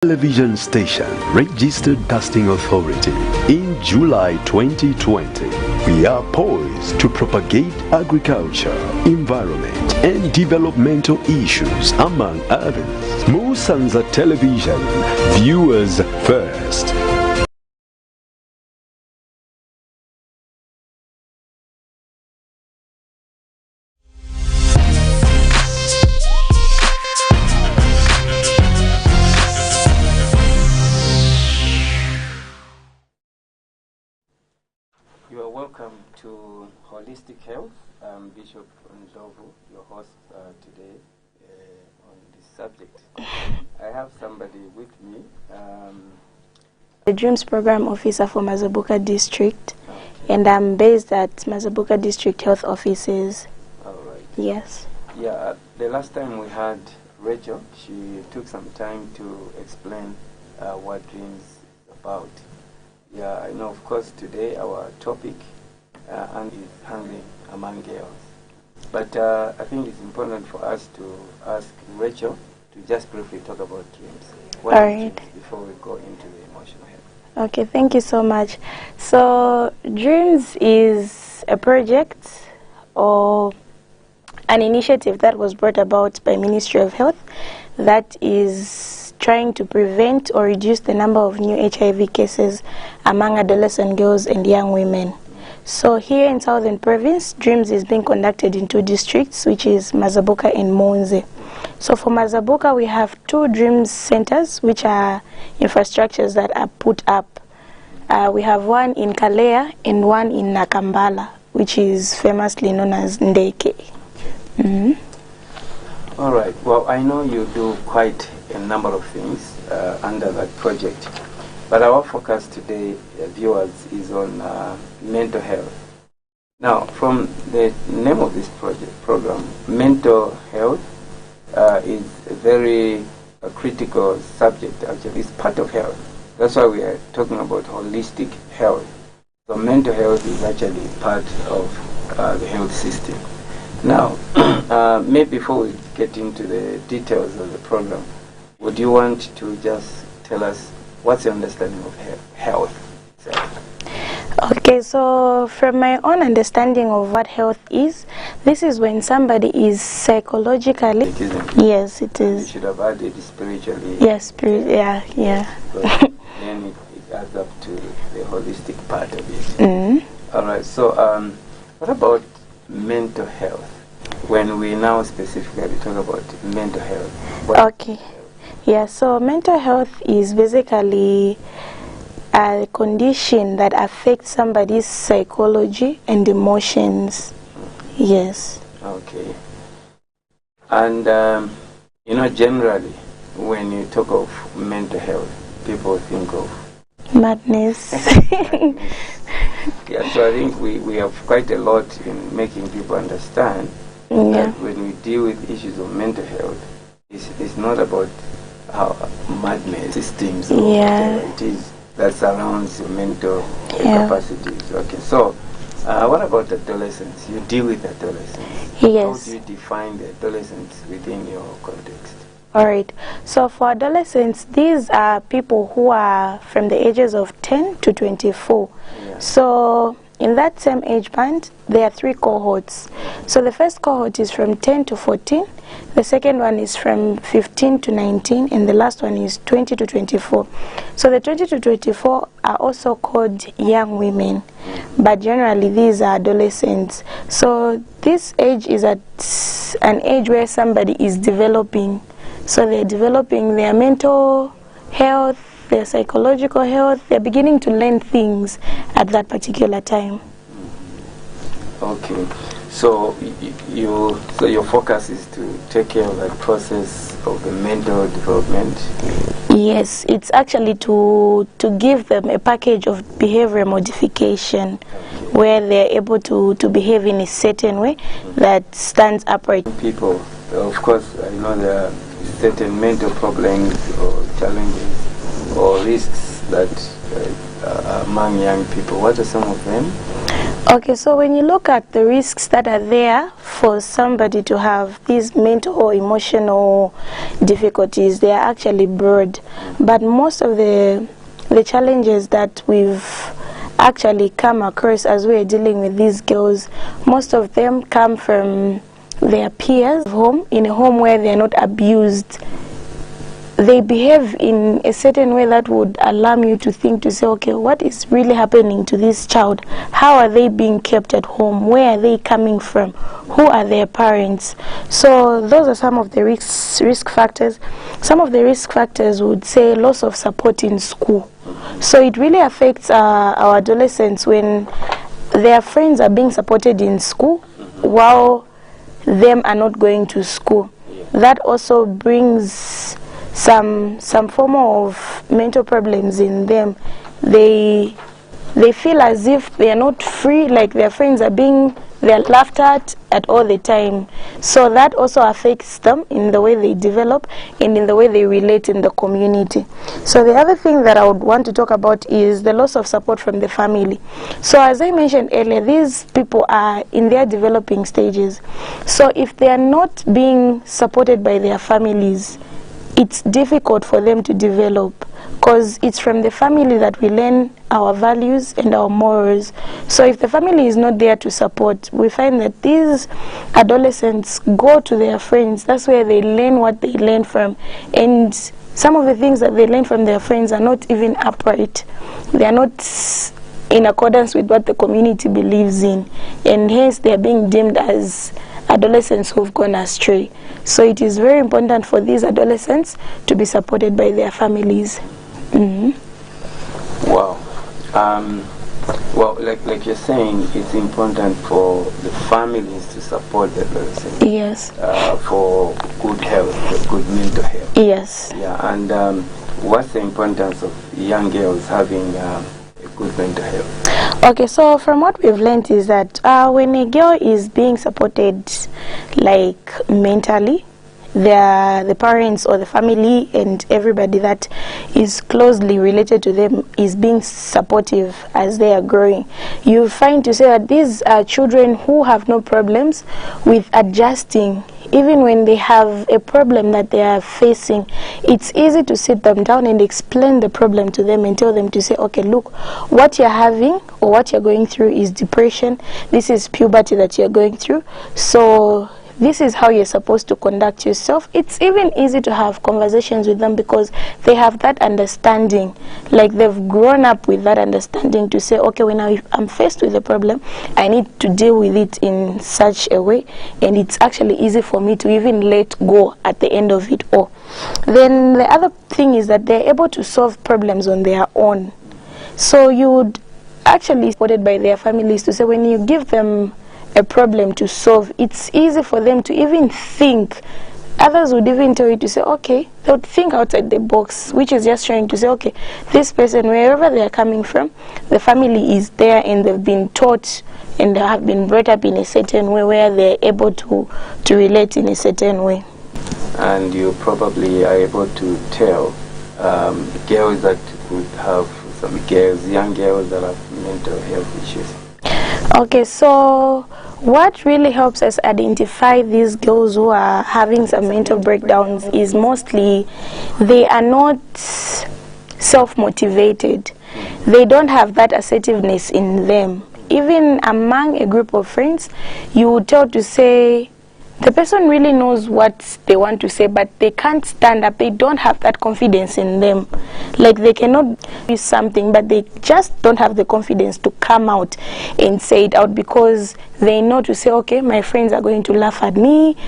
Television station registered casting authority in July 2020. We are poised to propagate agriculture, environment, and developmental issues, among others. Musanza Television, viewers first. You are welcome to Holistic Health. I'm Bishop Ndovu, your host today on this subject. I have somebody with me. The Dreams Program Officer for Mazabuka District, okay. And I'm based at Mazabuka District Health Offices. All right. Yes. Yeah, the last time we had Rachel, she took some time to explain what Dreams is about. Yeah, I know, of course, today our topic is handling among girls. But I think it's important for us to ask Rachel to just briefly talk about dreams. What All is right. dreams before we go into the emotional health? Okay, thank you so much. So, Dreams is a project or an initiative that was brought about by Ministry of Health that is trying to prevent or reduce the number of new HIV cases among adolescent girls and young women. So here in Southern Province, Dreams is being conducted in 2 districts, which is Mazabuka and Monze. So for Mazabuka, we have 2 Dreams centers, which are infrastructures that are put up. We have one in Kalea and one in Nakambala, which is famously known as Ndeke. Okay. Mm-hmm. All right. Well, I know you do quite a number of things under that project, but our focus today, viewers, is on mental health. Now, from the name of this program, mental health is a very critical subject. Actually, it's part of health. That's why we are talking about holistic health. So mental health is actually part of the health system. Now, maybe before we get into the details of the program, would you want to just tell us what's your understanding of health itself? Okay, so from my own understanding of what health is, this is when somebody is psychologically... It isn't. Yes, it is. You should have added spiritually. Yes, yeah. But then it adds up to the holistic part of it. Mm-hmm. All right, so what about mental health? When we now specifically talk about mental health. Okay. Yeah, so mental health is basically a condition that affects somebody's psychology and emotions. Mm-hmm. Yes. Okay. And, generally, when you talk of mental health, people think of madness. Yeah, so I think we have quite a lot in making people understand that when we deal with issues of mental health, it's not about how madness systems or whatever it is that surrounds your mental capacities. Okay, so what about adolescents? You deal with adolescents. Yes. How do you define the adolescents within your context? All right. So for adolescents, these are people who are from the ages of 10 to 24. Yeah. So in that same age band, there are 3 cohorts. So the first cohort is from 10 to 14. The second one is from 15 to 19. And the last one is 20 to 24. So the 20 to 24 are also called young women. But generally, these are adolescents. So this age is at an age where somebody is developing. So they're developing their mental health, their psychological health. They're beginning to learn things at that particular time. Okay. So your focus is to take care of that process of the mental development? Yes, it's actually to give them a package of behavior modification, where they're able to behave in a certain way that stands upright. People, of course, I know there are certain mental problems or challenges or risks that are among young people. What are some of them? Okay, so when you look at the risks that are there for somebody to have these mental or emotional difficulties, they are actually broad. But most of the challenges that we've actually come across as we're dealing with these girls, most of them come from their peers home, in a home where they're not abused. They behave in a certain way that would alarm you to think, to say, okay, what is really happening to this child? How are they being kept at home? Where are they coming from? Who are their parents? So those are some of the risk factors. Some of the risk factors would say loss of support in school. So it really affects our adolescents when their friends are being supported in school while them are not going to school. That also brings some form of mental problems in them. They feel as if they are not free, like their friends they're laughed at all the time. So that also affects them in the way they develop and in the way they relate in the community. So the other thing that I would want to talk about is the loss of support from the family. So as I mentioned earlier, these people are in their developing stages. So if they are not being supported by their families, it's difficult for them to develop, because it's from the family that we learn our values and our morals. So if the family is not there to support, we find that these adolescents go to their friends. That's where they learn what they learn from, and some of the things that they learn from their friends are not even upright. They are not in accordance with what the community believes in, and hence they are being deemed as adolescents who've gone astray. So it is very important for these adolescents to be supported by their families. Wow. Well, like you're saying, it's important for the families to support the adolescents. Yes. For good health, for good mental health. Yes. Yeah, and what's the importance of young girls having a good mental health? Okay, so from what we've learned is that when a girl is being supported, like mentally, the parents or the family and everybody that is closely related to them is being supportive as they are growing, you find to say that these are children who have no problems with adjusting. Even when they have a problem that they are facing, it's easy to sit them down and explain the problem to them and tell them to say, okay, look, what you're having or what you're going through is depression. This is puberty that you're going through. So this is how you're supposed to conduct yourself. It's even easy to have conversations with them because they have that understanding. Like they've grown up with that understanding to say, okay, when I'm faced with a problem, I need to deal with it in such a way, and it's actually easy for me to even let go at the end of it all. Then the other thing is that they're able to solve problems on their own. So you would actually be supported by their families to say, when you give them a problem to solve, it's easy for them to even think. Others would even tell you to say, okay, they would think outside the box, which is just trying to say, okay, this person, wherever they are coming from, the family is there and they've been taught and they have been brought up in a certain way where they're able to relate in a certain way. And you probably are able to tell girls that would have some girls, young girls that have mental health issues. Okay, so what really helps us identify these girls who are having some mental breakdowns is mostly they are not self-motivated. They don't have that assertiveness in them. Even among a group of friends, you would tell to say, the person really knows what they want to say, but they can't stand up. They don't have that confidence in them. Like they cannot do something, but they just don't have the confidence to come out and say it out because they know to say, okay, my friends are going to laugh at me.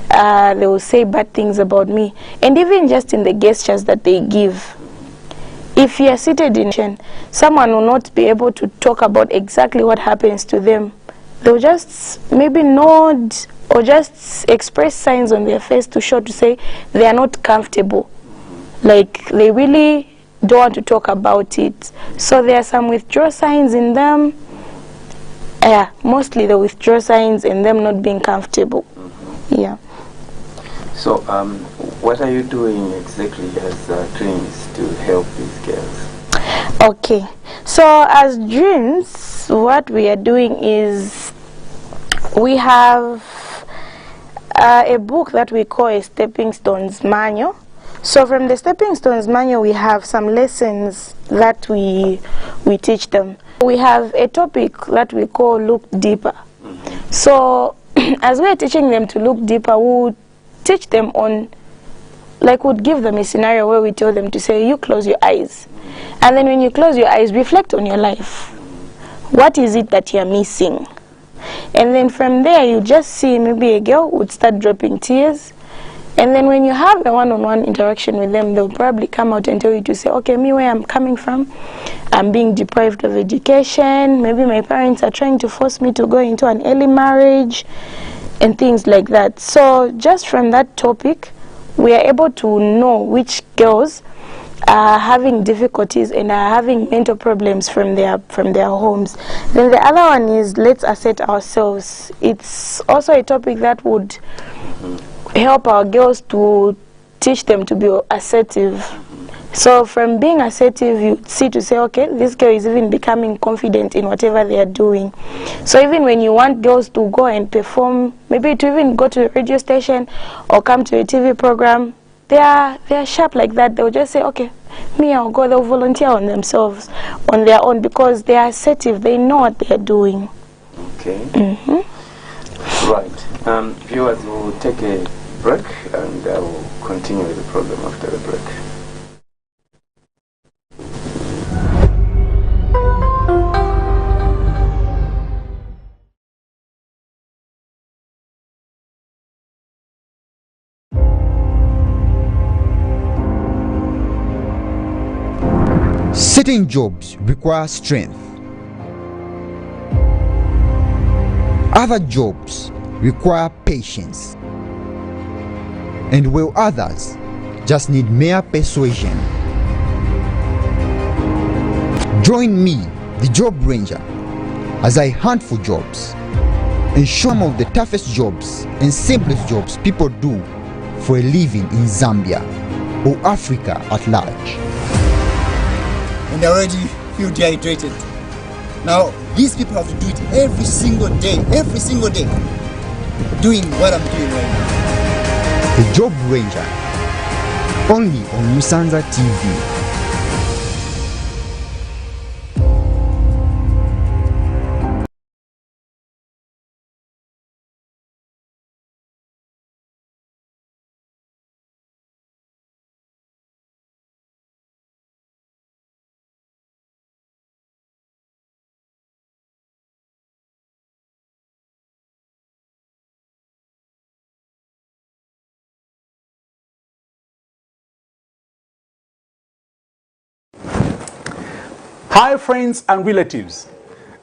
They will say bad things about me. And even just in the gestures that they give, if you are seated in, someone will not be able to talk about exactly what happens to them. They'll just maybe nod or just express signs on their face to show to say they are not comfortable. Like they really don't want to talk about it. So there are some withdrawal signs in them. Mostly the withdrawal signs and them not being comfortable. Yeah. So what are you doing exactly as trainings to help these girls? Okay, So as Dreams, what we are doing is we have a book that we call a Stepping Stones Manual. So from the Stepping Stones Manual, we have some lessons that we teach them. We have a topic that we call Look Deeper. So as we're teaching them to look deeper, we'll teach them on, like we'd give them a scenario where we tell them to say, you close your eyes. And then when you close your eyes, reflect on your life. What is it that you're missing? And then from there, you just see maybe a girl would start dropping tears. And then when you have a one-on-one interaction with them, they'll probably come out and tell you to say, okay, me, where I'm coming from, I'm being deprived of education. Maybe my parents are trying to force me to go into an early marriage and things like that. So just from that topic, we are able to know which girls are having difficulties and are having mental problems from their homes. Then the other one is let's assert ourselves. It's also a topic that would help our girls to teach them to be assertive. So from being assertive, you see to say, okay, this girl is even becoming confident in whatever they are doing. So even when you want girls to go and perform, maybe to even go to a radio station or come to a TV program, they are sharp like that. They'll just say, okay, me, I'll go. They'll volunteer on themselves, on their own, because they are assertive. They know what they are doing. Okay. Right. Viewers, will take a break and I will continue with the program after the break. Certain jobs require strength. Other jobs require patience. And while others just need mere persuasion. Join me, the Job Ranger, as I hunt for jobs and show some of the toughest jobs and simplest jobs people do for a living in Zambia or Africa at large. And I already feel dehydrated. Now, these people have to do it every single day, doing what I'm doing right now. The Job Ranger, only on Musanza TV. Hi friends and relatives.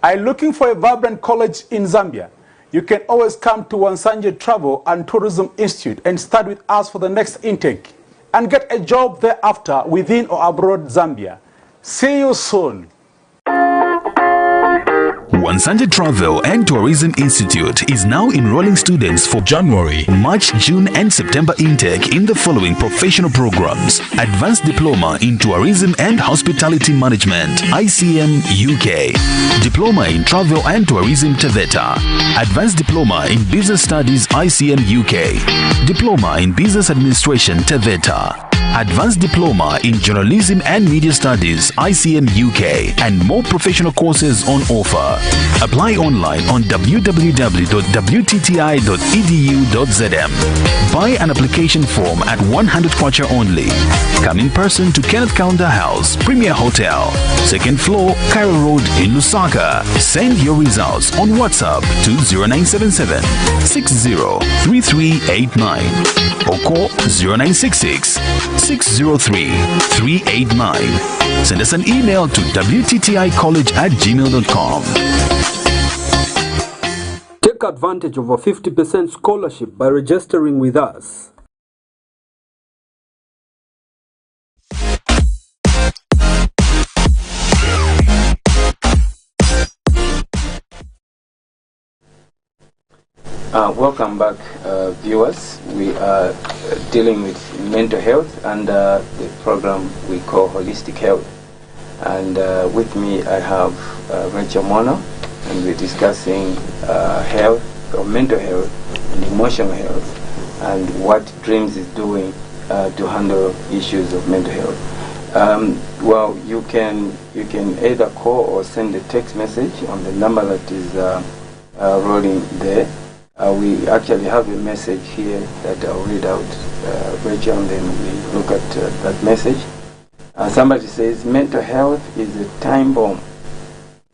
Are you looking for a vibrant college in Zambia? You can always come to Untitled Travel and Tourism Institute and start with us for the next intake and get a job thereafter within or abroad Zambia. See you soon. Untitled Travel and Tourism Institute is now enrolling students for January, March, June and September intake in the following professional programs: Advanced Diploma in Tourism and Hospitality Management, ICM UK, Diploma in Travel and Tourism TVETA, Advanced Diploma in Business Studies ICM UK, Diploma in Business Administration TVETA, Advanced Diploma in Journalism and Media Studies ICM UK, and more professional courses on offer. Apply online on www.wtti.edu.zm. Buy an application form at 100 kwacha only. Come in person to Kenneth Kaunda House, Premier Hotel, 2nd floor, Cairo Road in Lusaka. Send your results on WhatsApp to 0977 603389 or call 0966 603 389. Send us an email to wtticollege@gmail.com. Take advantage of a 50% scholarship by registering with us. Welcome back, viewers. We are dealing with mental health and the program we call Holistic Health. And with me I have Rachel Mono, and we're discussing health, or mental health and emotional health, and what Dreams is doing to handle issues of mental health. Well, you can either call or send a text message on the number that is rolling there. We actually have a message here that I'll read out, Rachel, and then we look at that message. Somebody says, mental health is a time bomb.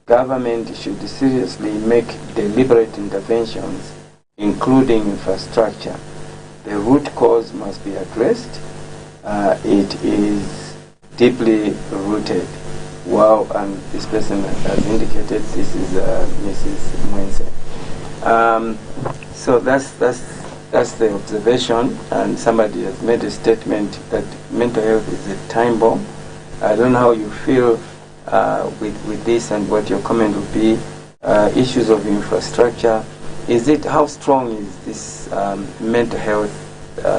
Government should seriously make deliberate interventions, including infrastructure. The root cause must be addressed. It is deeply rooted. Wow, and this person has indicated this is Mrs. Mwense. So that's the observation, and somebody has made a statement that mental health is a time bomb. I don't know how you feel with this and what your comment would be. Issues of infrastructure. How strong is this mental health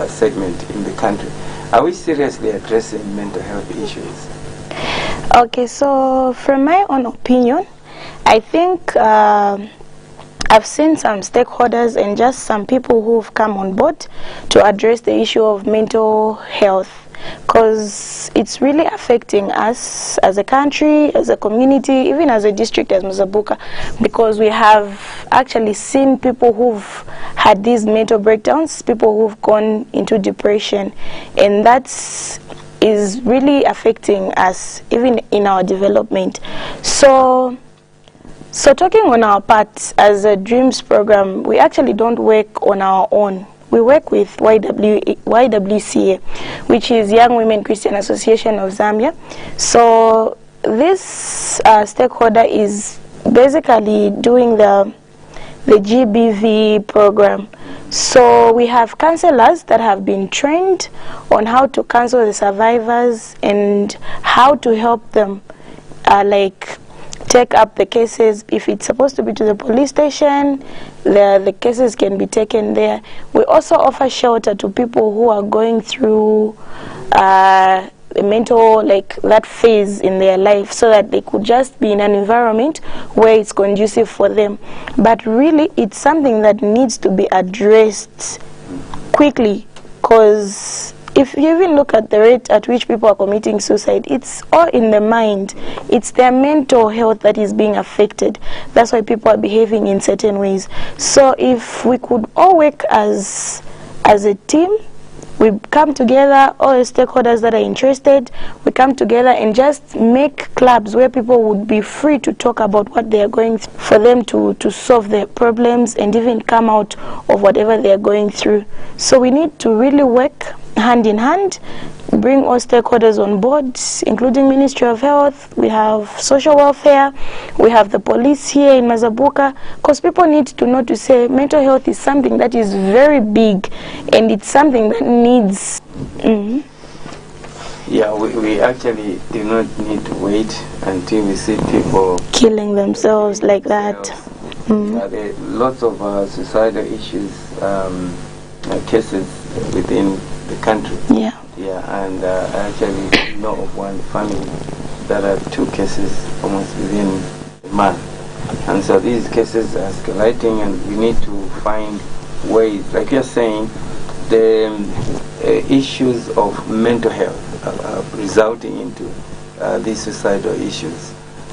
segment in the country? Are we seriously addressing mental health issues? Okay, so from my own opinion, I think I've seen some stakeholders and just some people who've come on board to address the issue of mental health, because it's really affecting us as a country, as a community, even as a district as Mazabuka, because we have actually seen people who've had these mental breakdowns, people who've gone into depression, and that's is really affecting us even in our development. So talking on our part as a Dreams program, we actually don't work on our own. We work with YWCA, which is Young Women Christian Association of Zambia. So this stakeholder is basically doing the GBV program. So we have counselors that have been trained on how to counsel the survivors and how to help them take up the cases. If it's supposed to be to the police station, the cases can be taken there. We also offer shelter to people who are going through mental, that phase in their life, so that they could just be in an environment where it's conducive for them. But really, it's something that needs to be addressed quickly, because if you even look at the rate at which people are committing suicide, it's all in the mind. It's their mental health that is being affected. That's why people are behaving in certain ways. So if we could all work as a team, we come together, all the stakeholders that are interested, we come together and just make clubs where people would be free to talk about what they are going through, for them to solve their problems and even come out of whatever they are going through. So we need to really work hand in hand, bring all stakeholders on board, including Ministry of Health, we have social welfare, we have the police here in Mazabuka, because people need to know to say mental health is something that is very big, and it's something that needs... Yeah, we actually do not need to wait until we see people killing themselves like that. Yeah, there are lots of suicidal issues, cases within the country. Yeah. Yeah, and I actually know of one family that have 2 cases almost within a month. And so these cases are escalating, and we need to find ways, like you're saying, the issues of mental health are resulting into these suicidal issues.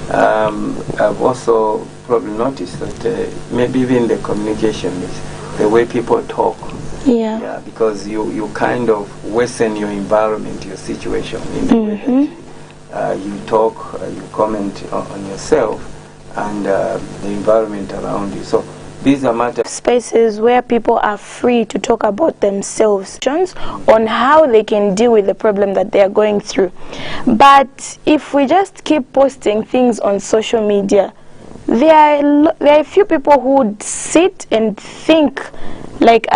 I've also probably noticed that maybe even the communication is the way people talk. Yeah, because you kind of worsen your environment, your situation in the way that you talk, you comment on yourself and the environment around you. So these are matters. Spaces where people are free to talk about themselves, on how they can deal with the problem that they are going through. But if we just keep posting things on social media, there are a few people who would sit and think like